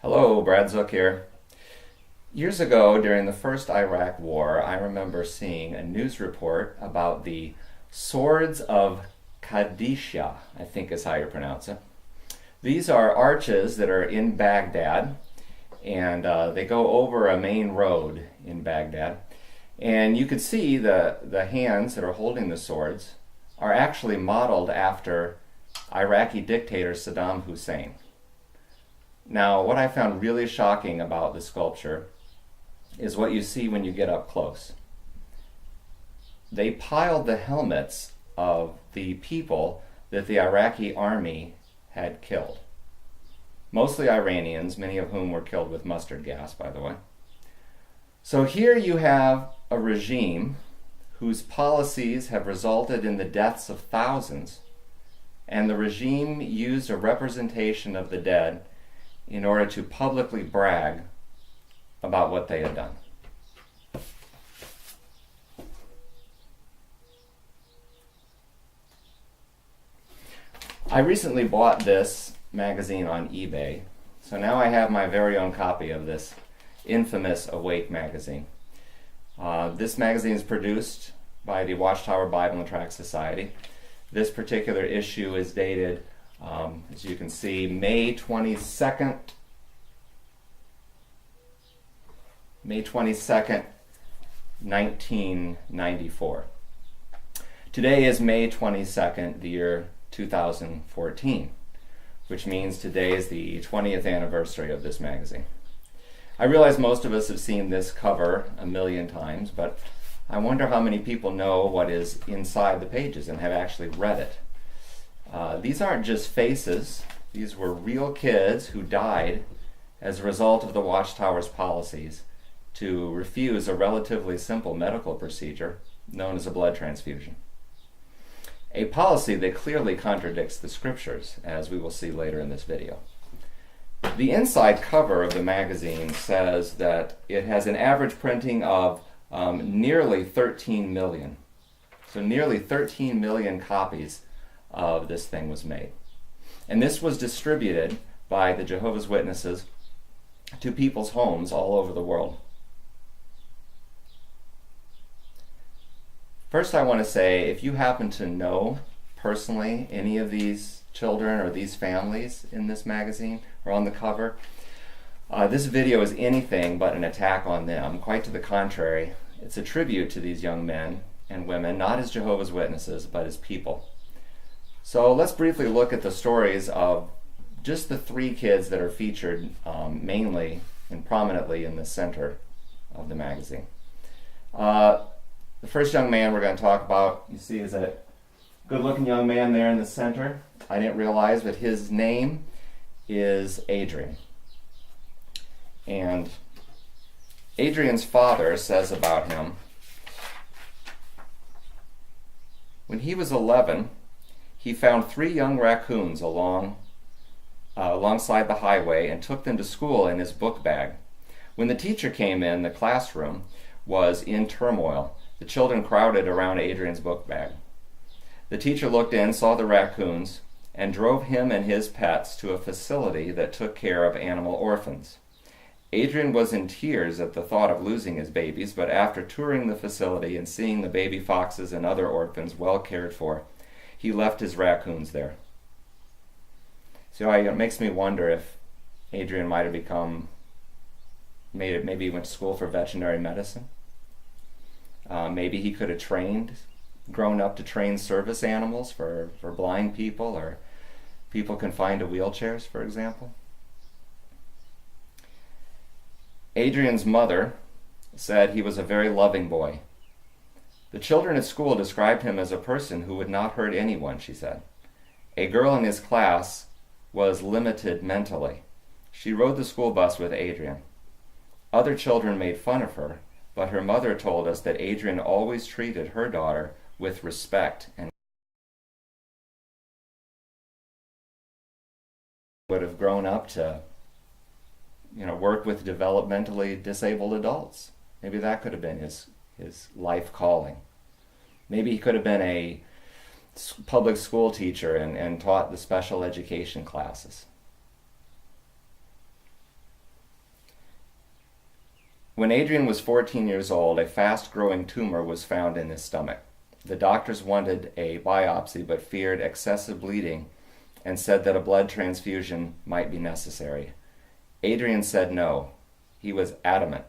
Hello, Brad Zook here. Years ago, during the first Iraq War, I remember seeing a news report about the Swords of Qadisiyah, I think is how you pronounce it. These are arches that are in Baghdad, and they go over a main road in Baghdad. And you could see the hands that are holding the swords are actually modeled after Iraqi dictator Saddam Hussein. Now, what I found really shocking about the sculpture is what you see when you get up close. They piled the helmets of the people that the Iraqi army had killed. Mostly Iranians, many of whom were killed with mustard gas, by the way. So here you have a regime whose policies have resulted in the deaths of thousands, and the regime used a representation of the dead in order to publicly brag about what they had done. I recently bought this magazine on eBay, so now I have my very own copy of this infamous Awake magazine. This magazine is produced by the Watchtower Bible and Tract Society. This particular issue is dated as you can see, May 22nd, 1994. Today is May 22nd, the year 2014, which means today is the 20th anniversary of this magazine. I realize most of us have seen this cover a million times, but I wonder how many people know what is inside the pages and have actually read it. These aren't just faces. These were real kids who died as a result of the Watchtower's policies to refuse a relatively simple medical procedure known as a blood transfusion. A policy that clearly contradicts the scriptures, as we will see later in this video. The inside cover of the magazine says that it has an average printing of nearly 13 million. So nearly 13 million copies of this thing was made. And this was distributed by the Jehovah's Witnesses to people's homes all over the world. First, I want to say, if you happen to know personally any of these children or these families in this magazine or on the cover, this video is anything but an attack on them. Quite to the contrary, it's a tribute to these young men and women, not as Jehovah's Witnesses, but as people. So let's briefly look at the stories of just the three kids that are featured mainly and prominently in the center of the magazine. The first young man we're going to talk about, you see, is a good-looking young man there in the center. I didn't realize that his name is Adrian. And Adrian's father says about him, when he was 11, he found 3 young raccoons alongside the highway and took them to school in his book bag. When the teacher came in, the classroom was in turmoil. The children crowded around Adrian's book bag. The teacher looked in, saw the raccoons, and drove him and his pets to a facility that took care of animal orphans. Adrian was in tears at the thought of losing his babies, but after touring the facility and seeing the baby foxes and other orphans well cared for, he left his raccoons there. So it makes me wonder if Adrian might have maybe he went to school for veterinary medicine. Maybe he could have grown up to train service animals for blind people or people confined to wheelchairs, for example. Adrian's mother said he was a very loving boy. The children at school described him as a person who would not hurt anyone, she said. A girl in his class was limited mentally. She rode the school bus with Adrian. Other children made fun of her, but her mother told us that Adrian always treated her daughter with respect and would have grown up to work with developmentally disabled adults. Maybe that could have been his life calling. Maybe he could have been a public school teacher and taught the special education classes. When Adrian was 14 years old, a fast-growing tumor was found in his stomach. The doctors wanted a biopsy but feared excessive bleeding and said that a blood transfusion might be necessary. Adrian said no. He was adamant.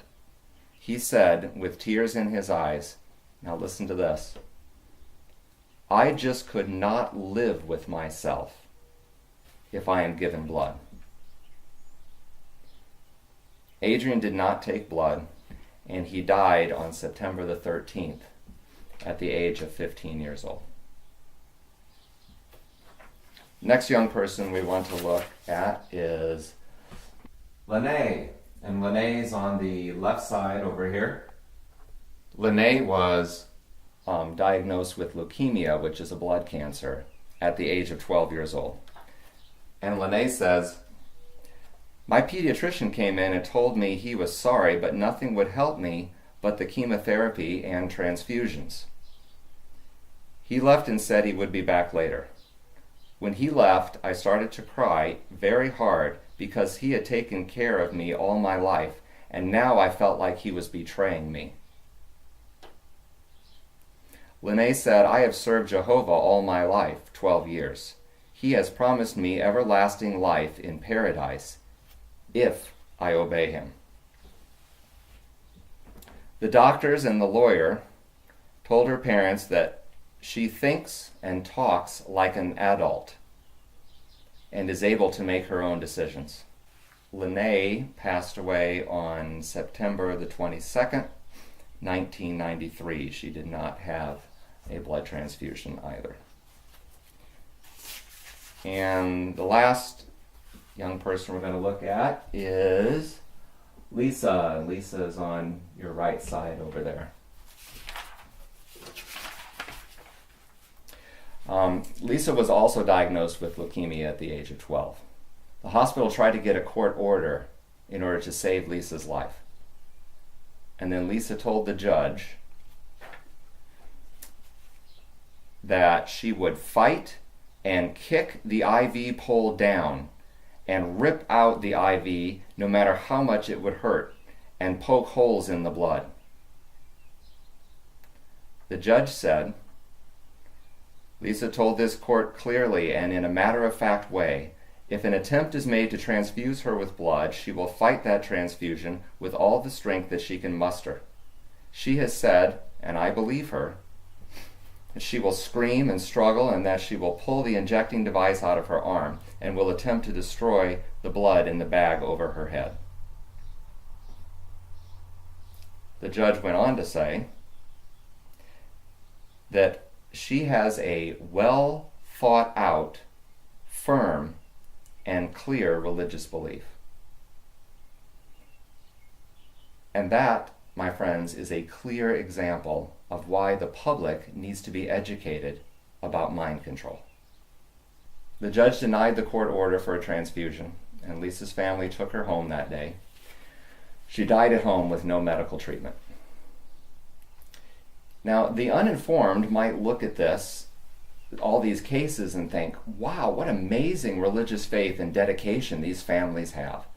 He said, with tears in his eyes, now listen to this, "I just could not live with myself if I am given blood." Adrian did not take blood, and he died on September the 13th at the age of 15 years old. Next young person we want to look at is Lene. And Lene's on the left side over here. Lene was diagnosed with leukemia, which is a blood cancer, at the age of 12 years old. And Lene says, "My pediatrician came in and told me he was sorry, but nothing would help me but the chemotherapy and transfusions. He left and said he would be back later. When he left, I started to cry very hard because he had taken care of me all my life, and now I felt like he was betraying me." Lene said, "I have served Jehovah all my life, 12 years. He has promised me everlasting life in paradise if I obey him." The doctors and the lawyer told her parents that she thinks and talks like an adult and is able to make her own decisions. Lene passed away on September the 22nd, 1993. She did not have a blood transfusion either. And the last young person we're going to look at is Lisa. Lisa is on your right side over there. Lisa was also diagnosed with leukemia at the age of 12. The hospital tried to get a court order in order to save Lisa's life. And then Lisa told the judge that she would fight and kick the IV pole down and rip out the IV no matter how much it would hurt and poke holes in the blood. The judge said, "Lisa told this court clearly and in a matter-of-fact way, if an attempt is made to transfuse her with blood, she will fight that transfusion with all the strength that she can muster. She has said, and I believe her, that she will scream and struggle and that she will pull the injecting device out of her arm and will attempt to destroy the blood in the bag over her head." The judge went on to say that she has a well thought out, firm, and clear religious belief. And that, my friends, is a clear example of why the public needs to be educated about mind control. The judge denied the court order for a transfusion, and Lisa's family took her home that day. She died at home with no medical treatment. Now, the uninformed might look at this, all these cases, and think, wow, what amazing religious faith and dedication these families have.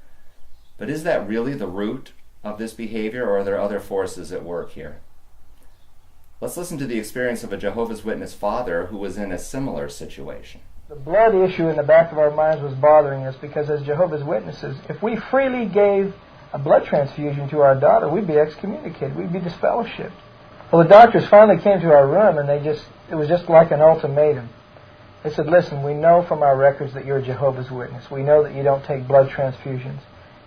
But is that really the root of this behavior, or are there other forces at work here? Let's listen to the experience of a Jehovah's Witness father who was in a similar situation. The blood issue in the back of our minds was bothering us because as Jehovah's Witnesses, if we freely gave a blood transfusion to our daughter, we'd be excommunicated, we'd be disfellowshipped. Well, the doctors finally came to our room and it was just like an ultimatum. They said, "Listen, we know from our records that you're a Jehovah's Witness. We know that you don't take blood transfusions."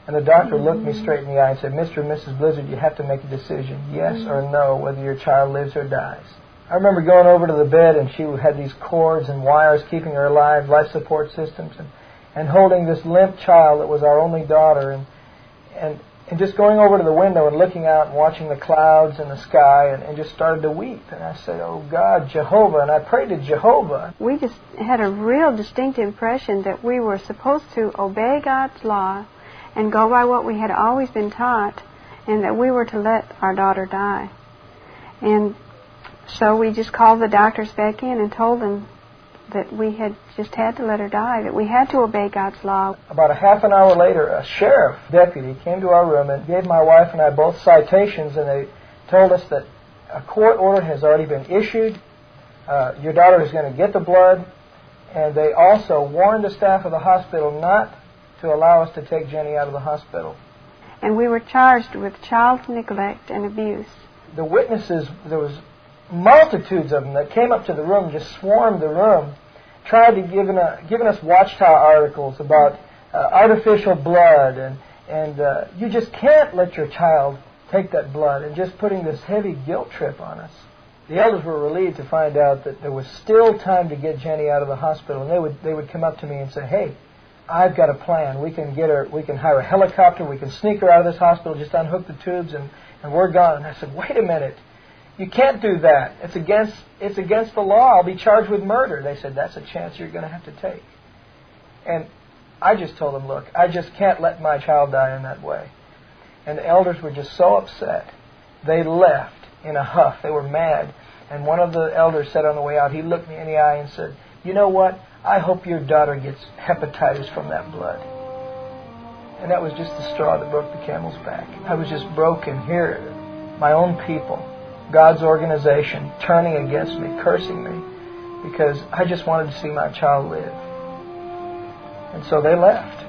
And the doctor looked me straight in the eye and said, "Mr. and Mrs. Blizzard, you have to make a decision, yes or no, whether your child lives or dies." I remember going over to the bed, and she had these cords and wires keeping her alive, life support systems, and holding this limp child that was our only daughter, and just going over to the window and looking out and watching the clouds and the sky, and just started to weep. And I said, "Oh God, Jehovah," and I prayed to Jehovah. We just had a real distinct impression that we were supposed to obey God's law and go by what we had always been taught, and that we were to let our daughter die. And so we just called the doctors back in and told them that we had just had to let her die, that we had to obey God's law. About a half an hour later, a sheriff deputy came to our room and gave my wife and I both citations, and they told us that a court order has already been issued. Your daughter is going to get the blood, and they also warned the staff of the hospital not to allow us to take Jenny out of the hospital. And we were charged with child neglect and abuse. The witnesses, there was multitudes of them that came up to the room, just swarmed the room, tried to giving us Watchtower articles about artificial blood, and you just can't let your child take that blood, and just putting this heavy guilt trip on us. The elders were relieved to find out that there was still time to get Jenny out of the hospital, and they would come up to me and say, "Hey, I've got a plan. We can get her. We can hire a helicopter. We can sneak her out of this hospital. Just unhook the tubes, and we're gone." And I said, "Wait a minute. You can't do that. It's against the law. I'll be charged with murder." They said, "That's a chance you're going to have to take." And I just told them, "Look, I just can't let my child die in that way." And the elders were just so upset. They left in a huff. They were mad. And one of the elders said on the way out, he looked me in the eye and said, "You know what? I hope your daughter gets hepatitis from that blood." And that was just the straw that broke the camel's back. I was just broken here. My own people, God's organization, turning against me, cursing me, because I just wanted to see my child live. And so they left.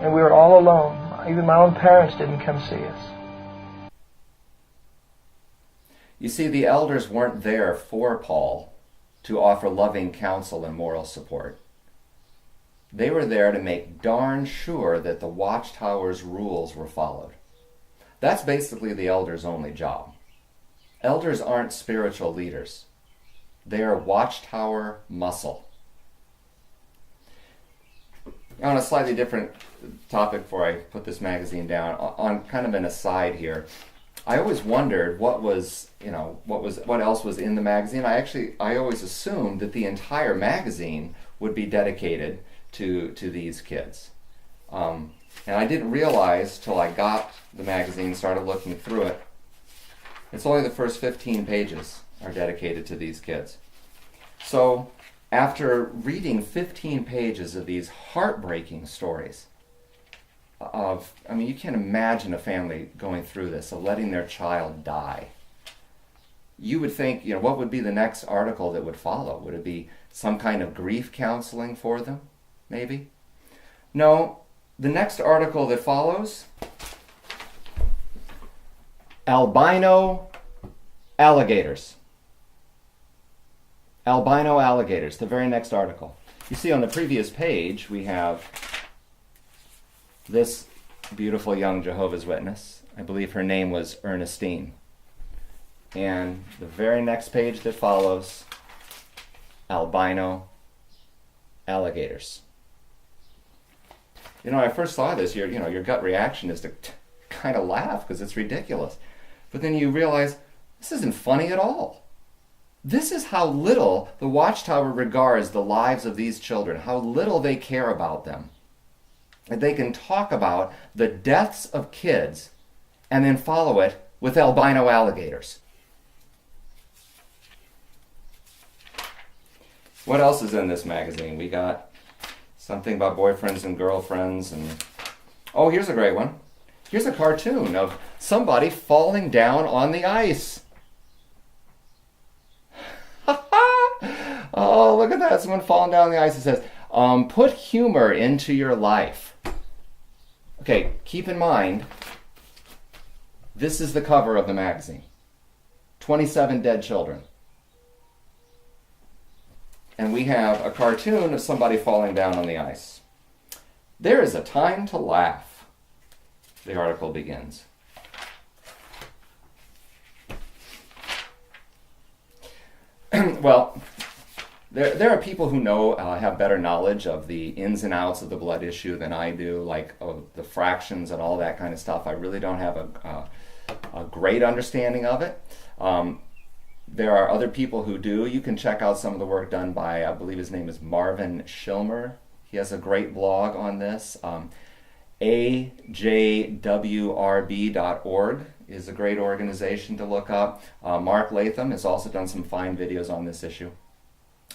And we were all alone. Even my own parents didn't come see us. You see, the elders weren't there for Paul to offer loving counsel and moral support. They were there to make darn sure that the Watchtower's rules were followed. That's basically the elders' only job. Elders aren't spiritual leaders. They are Watchtower muscle. On a slightly different topic before I put this magazine down, on kind of an aside here, I always wondered what else was in the magazine. I always assumed that the entire magazine would be dedicated to these kids. And I didn't realize till I got the magazine, started looking through it, it's only the first 15 pages are dedicated to these kids. So after reading 15 pages of these heartbreaking stories you can't imagine a family going through this, of letting their child die. You would think, what would be the next article that would follow? Would it be some kind of grief counseling for them, maybe? No, the next article that follows, albino alligators. Albino alligators, the very next article. You see on the previous page, we have this beautiful young Jehovah's Witness. I believe her name was Ernestine. And the very next page that follows, albino alligators. When I first saw this, your gut reaction is to kind of laugh because it's ridiculous. But then you realize this isn't funny at all. This is how little the Watchtower regards the lives of these children, how little they care about them. And they can talk about the deaths of kids and then follow it with albino alligators. What else is in this magazine? We got something about boyfriends and girlfriends, and oh, here's a great one. Here's a cartoon of somebody falling down on the ice. Oh, look at that. Someone falling down the ice. It says, put humor into your life. Okay, keep in mind, this is the cover of the magazine. 27 dead children. And we have a cartoon of somebody falling down on the ice. There is a time to laugh, the article begins. Well, there are people who have better knowledge of the ins and outs of the blood issue than I do, like the fractions and all that kind of stuff. I really don't have a great understanding of it. There are other people who do. You can check out some of the work done by, I believe his name is Marvin Schilmer. He has a great blog on this. ajwrb.org is a great organization to look up. Mark Latham has also done some fine videos on this issue.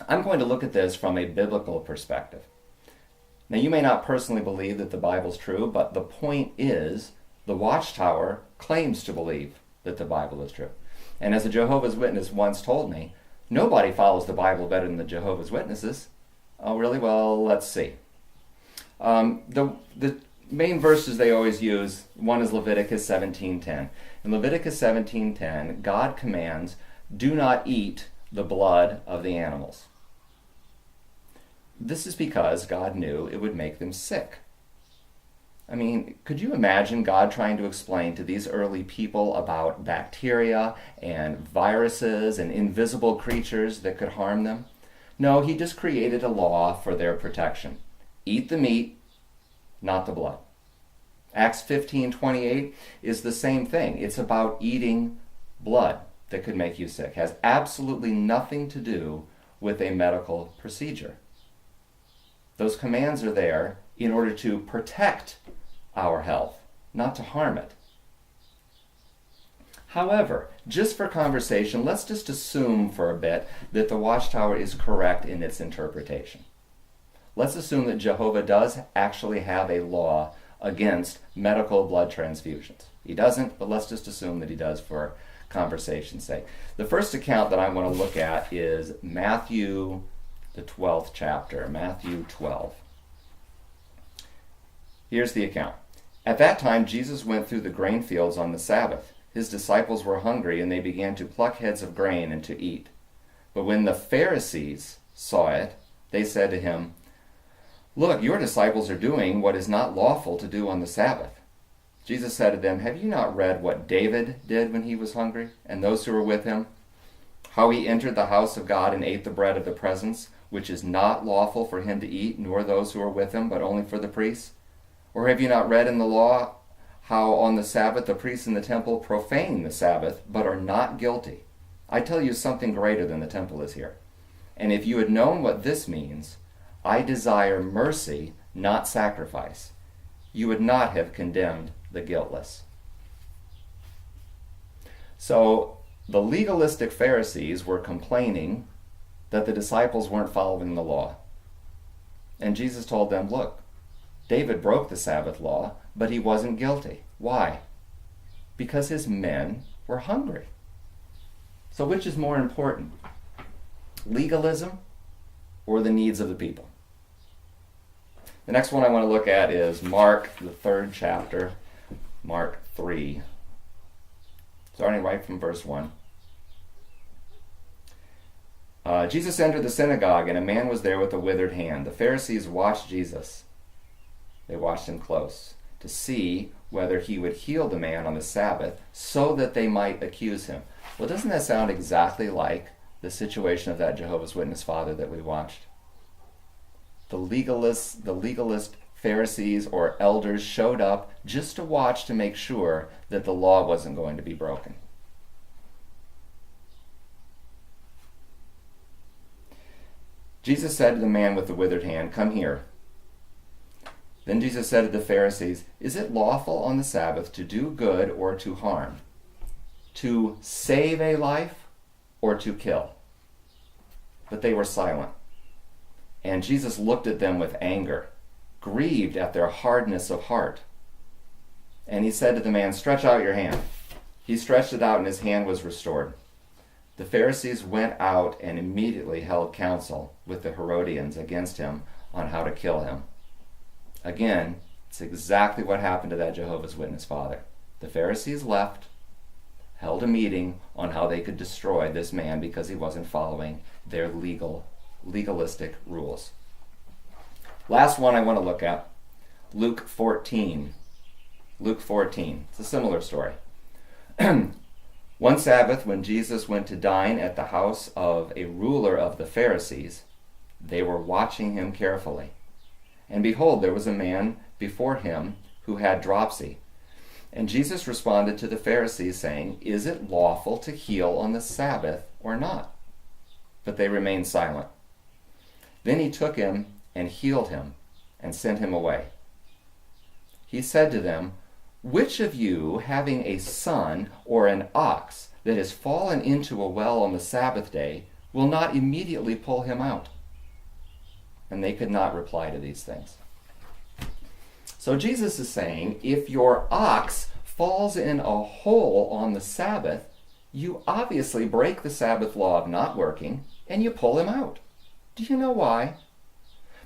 I'm going to look at this from a biblical perspective. Now, you may not personally believe that the Bible's true, but the point is, the Watchtower claims to believe that the Bible is true. And as a Jehovah's Witness once told me, nobody follows the Bible better than the Jehovah's Witnesses. Oh, really? Well, let's see. The main verses they always use, one is Leviticus 17:10. In Leviticus 17:10, God commands, do not eat the blood of the animals. This is because God knew it would make them sick. I mean, could you imagine God trying to explain to these early people about bacteria and viruses and invisible creatures that could harm them? No, he just created a law for their protection. Eat the meat, not the blood. Acts 15:28 is the same thing. It's about eating blood that could make you sick. It has absolutely nothing to do with a medical procedure. Those commands are there in order to protect our health, not to harm it. However, just for conversation, let's just assume for a bit that the Watchtower is correct in its interpretation. Let's assume that Jehovah does actually have a law against medical blood transfusions. He doesn't, but let's just assume that he does for conversation's sake. The first account that I want to look at is Matthew, the 12th chapter, Matthew 12. Here's the account. At that time, Jesus went through the grain fields on the Sabbath. His disciples were hungry, and they began to pluck heads of grain and to eat. But when the Pharisees saw it, they said to him, "Look, your disciples are doing what is not lawful to do on the Sabbath." Jesus said to them, "Have you not read what David did when he was hungry, and those who were with him? How he entered the house of God and ate the bread of the presence, which is not lawful for him to eat, nor those who are with him, but only for the priests? Or have you not read in the law how on the Sabbath the priests in the temple profane the Sabbath, but are not guilty? I tell you, something greater than the temple is here. And if you had known what this means, I desire mercy, not sacrifice, you would not have condemned the guiltless." So the legalistic Pharisees were complaining that the disciples weren't following the law. And Jesus told them, look, David broke the Sabbath law, but he wasn't guilty. Why? Because his men were hungry. So which is more important? Legalism or the needs of the people? The next one I want to look at is Mark, the 3rd chapter, Mark 3. Starting right from verse 1. Jesus entered the synagogue, and a man was there with a withered hand. The Pharisees watched Jesus. They watched him close to see whether he would heal the man on the Sabbath so that they might accuse him. Well, doesn't that sound exactly like the situation of that Jehovah's Witness father that we watched? The legalist Pharisees or elders showed up just to watch to make sure that the law wasn't going to be broken. Jesus said to the man with the withered hand, "Come here." Then Jesus said to the Pharisees, "Is it lawful on the Sabbath to do good or to harm? To save a life or to kill?" But they were silent. And Jesus looked at them with anger, grieved at their hardness of heart. And he said to the man, "Stretch out your hand." He stretched it out, and his hand was restored. The Pharisees went out and immediately held counsel with the Herodians against him on how to kill him. Again, it's exactly what happened to that Jehovah's Witness father. The Pharisees left, held a meeting on how they could destroy this man because he wasn't following their legalistic rules. Last one I want to look at, Luke 14. Luke 14. It's a similar story. One Sabbath, when Jesus went to dine at the house of a ruler of the Pharisees, they were watching him carefully. And behold, there was a man before him who had dropsy. And Jesus responded to the Pharisees, saying, "Is it lawful to heal on the Sabbath or not?" But they remained silent. Then he took him and healed him and sent him away. He said to them, "Which of you, having a son or an ox that has fallen into a well on the Sabbath day, will not immediately pull him out? And they could not reply to these things. So Jesus is saying, if your ox falls in a hole on the Sabbath, you obviously break the Sabbath law of not working, and you pull him out. Do you know why?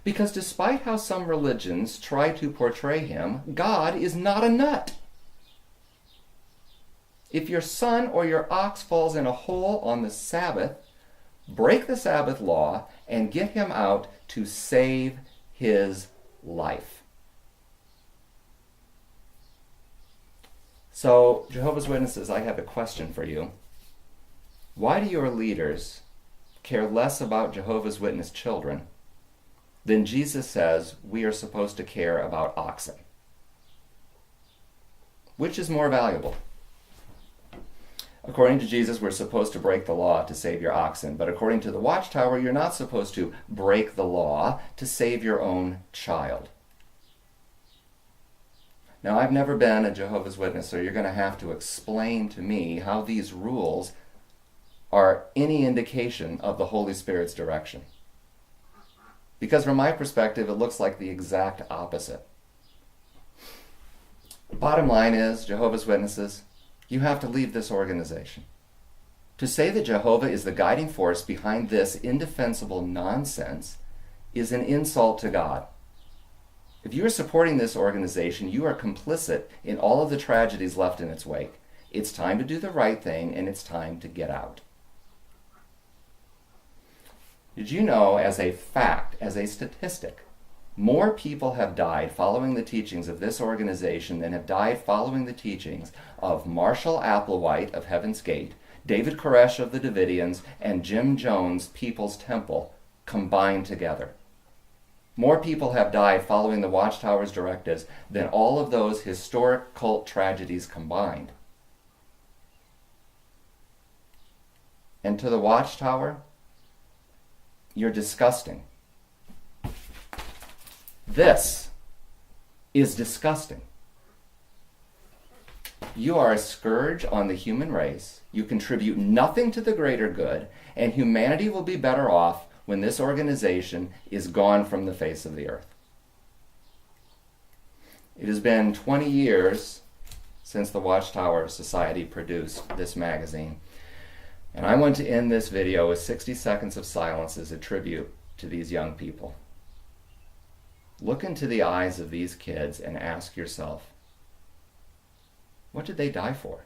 Because despite how some religions try to portray him, God is not a nut. If your son or your ox falls in a hole on the Sabbath, break the Sabbath law and get him out to save his life. So, Jehovah's Witnesses, I have a question for you. Why do your leaders care less about Jehovah's Witness children than Jesus says we are supposed to care about oxen? Which is more valuable? According to Jesus, we're supposed to break the law to save your oxen, but according to the Watchtower, you're not supposed to break the law to save your own child. Now, I've never been a Jehovah's Witness, so you're going to have to explain to me how these rules are any indication of the Holy Spirit's direction. Because from my perspective, it looks like the exact opposite. Bottom line is, Jehovah's Witnesses, you have to leave this organization. To say that Jehovah is the guiding force behind this indefensible nonsense is an insult to God. If you are supporting this organization, you are complicit in all of the tragedies left in its wake. It's time to do the right thing, and it's time to get out. Did you know, as a fact, as a statistic, more people have died following the teachings of this organization than have died following the teachings of Marshall Applewhite of Heaven's Gate, David Koresh of the Davidians, and Jim Jones, People's Temple, combined together? More people have died following the Watchtower's directives than all of those historic cult tragedies combined. And to the Watchtower, you're disgusting. This is disgusting. You are a scourge on the human race. You contribute nothing to the greater good, and humanity will be better off when this organization is gone from the face of the earth. It has been 20 years since the Watchtower Society produced this magazine, and I want to end this video with 60 seconds of silence as a tribute to these young people. Look into the eyes of these kids and ask yourself, what did they die for?